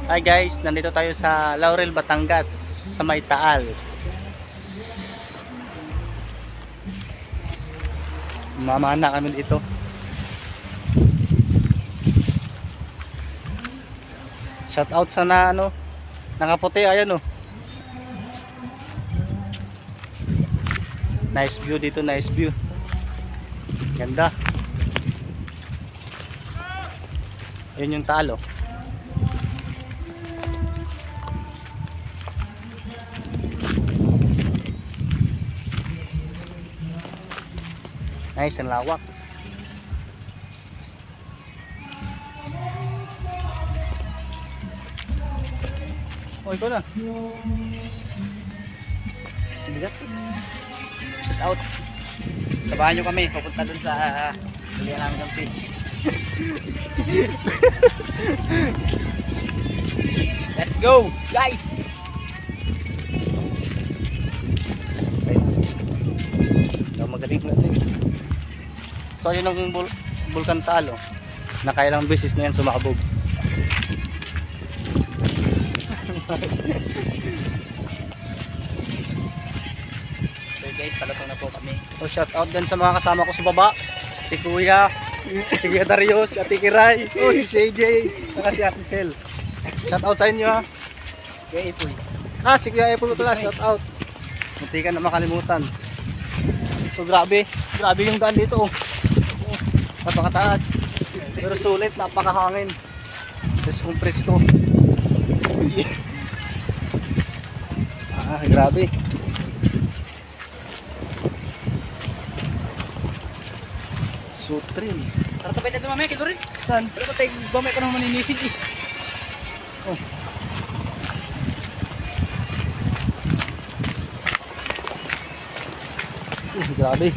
Hi guys, nandito tayo sa Laurel, Batangas, sa May Taal. Mamana kami dito. Shout out sa nakaputi, ayan oh. Nice view dito, nice view. Ganda. Yun yung Taal oh. Nice, ang lawak. Oh, ikaw na. Bigat. Shout out. Sabahan nyo kami, papunta dun sa bilihan namin ng fish. Let's go, guys! Magaling natin. So yun ang Bulkan Taal oh. Nakailang beses na yan sumakabog. So guys, palatong na po kami. So shout out din sa mga kasama ko sa baba. Si Kuya, si Kuya Darius, si Ate Kiray, si CJ, saka si Ate Sel. Shout out sa inyo ha. Kuya Epoy. Si Kuya Epoy pala, shout out. Munti ka na makalimutan. So grabe yung daan dito oh. Napakataas. Pero sulit, napakahangin. Presko. Grabe. Sutrin. Tara tapay na ito mamaya, kito rin. Saan? Pero patay, bamay ka naman maninisig eh. Oh. Grabe.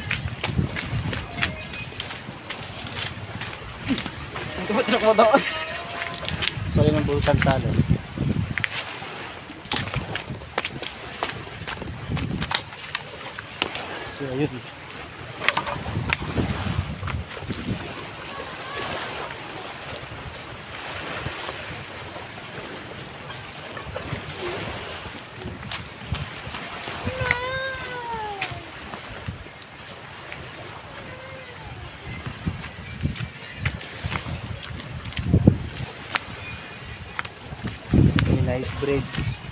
Tumatak mo daw. So yun ang Bulkan Taal oh. So ayun. Nice bridge.